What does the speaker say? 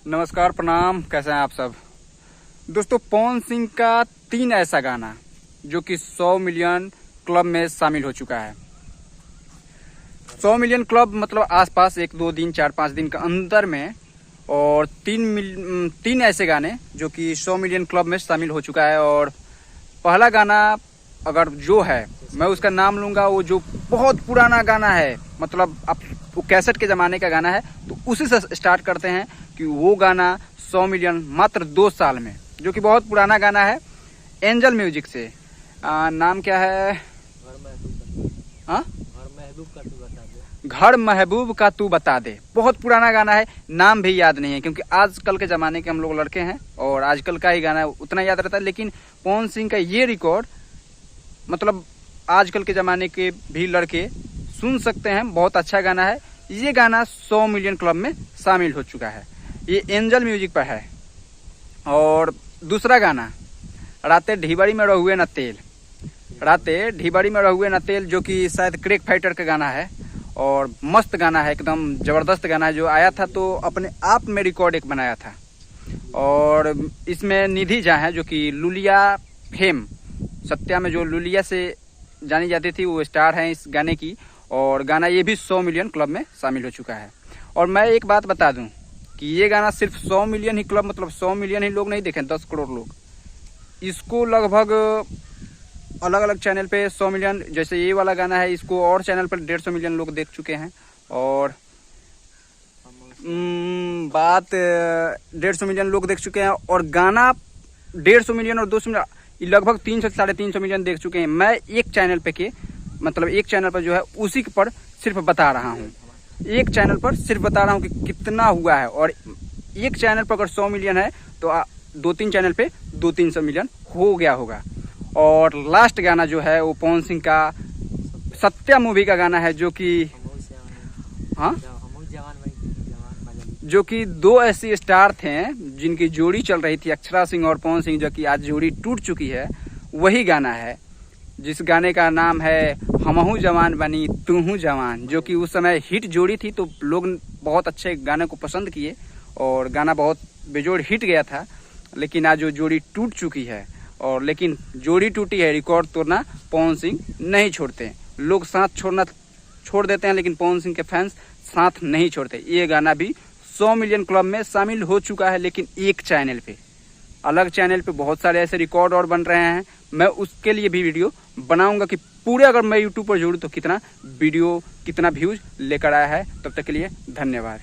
नमस्कार, प्रणाम। कैसे हैं आप सब दोस्तों। पवन सिंह का 3 ऐसा गाना जो कि 100 मिलियन क्लब में शामिल हो चुका है। 100 मिलियन क्लब मतलब आसपास 1-2 दिन 4-5 दिन के अंदर में, और 3 ऐसे गाने जो कि 100 मिलियन क्लब में शामिल हो चुका है। और पहला गाना अगर जो है, मैं उसका नाम लूंगा, वो जो बहुत पुराना गाना है, मतलब अब वो कैसेट के ज़माने का गाना है, तो उसी से स्टार्ट करते हैं कि वो गाना 100 मिलियन मात्र 2 साल में, जो कि बहुत पुराना गाना है। एंजल म्यूजिक से नाम क्या है? घर महबूब का तू बता दे। बहुत पुराना गाना है, नाम भी याद नहीं है, क्योंकि आजकल के ज़माने के हम लोग लड़के हैं और आजकल का ही गाना उतना याद रहता है। लेकिन पवन सिंह का ये रिकॉर्ड मतलब आजकल के ज़माने के भी लड़के सुन सकते हैं। बहुत अच्छा गाना है। ये गाना 100 मिलियन क्लब में शामिल हो चुका है। ये एंजल म्यूजिक पर है। और दूसरा गाना राते ढिबरी में रहुए न तेल, राते ढिबरी में रहुए न तेल, जो कि शायद क्रेक फाइटर का गाना है और मस्त गाना है, एकदम ज़बरदस्त गाना है। जो आया था तो अपने आप में रिकॉर्ड एक बनाया था। और इसमें निधि झा है, जो कि लुलिया फेम सत्या में जो लुलिया से जानी जाती थी, वो स्टार है इस गाने की। और गाना ये भी 100 मिलियन क्लब में शामिल हो चुका है। और मैं एक बात बता दूं कि ये गाना सिर्फ 100 मिलियन ही क्लब, मतलब 100 मिलियन ही लोग नहीं देखे, 10 करोड़ लोग इसको लगभग अलग अलग चैनल पे 100 मिलियन, जैसे ये वाला गाना है, इसको और चैनल पर 150 मिलियन लोग देख चुके हैं। और बात 150 मिलियन लोग देख चुके हैं। और गाना 150 मिलियन और 200 मिलियन, लगभग 300 से 350 मिलियन देख चुके हैं। मैं एक चैनल पे एक चैनल पर जो है उसी पर सिर्फ बता रहा हूँ, एक चैनल पर सिर्फ बता रहा हूँ कि कितना हुआ है। और एक चैनल पर अगर 100 मिलियन है तो 2-3 चैनल पे 200-300 मिलियन हो गया होगा। और लास्ट गाना जो है वो पवन सिंह का सत्या मूवी का गाना है, जो कि जो कि 2 ऐसे स्टार थे जिनकी जोड़ी चल रही थी, अक्षरा सिंह और पवन सिंह, जो कि आज जोड़ी टूट चुकी है। वही गाना है, जिस गाने का नाम है हमहू जवान बनी तूहू जवान, जो कि उस समय हिट जोड़ी थी। तो लोग बहुत अच्छे गाने को पसंद किए और गाना बहुत बेजोड़ हिट गया था। लेकिन आज वो जोड़ी टूट चुकी है। और लेकिन जोड़ी टूटी है, रिकॉर्ड तोड़ना पवन सिंह नहीं छोड़ते। लोग साथ छोड़ना छोड़ देते हैं, लेकिन पवन सिंह के फैंस साथ नहीं छोड़ते। ये गाना भी 100 मिलियन क्लब में शामिल हो चुका है, लेकिन एक चैनल पे। अलग चैनल पे बहुत सारे ऐसे रिकॉर्ड और बन रहे हैं। मैं उसके लिए भी वीडियो बनाऊंगा कि पूरे अगर मैं यूट्यूब पर जोड़ूँ तो कितना वीडियो, कितना व्यूज लेकर आया है। तब तक के लिए धन्यवाद।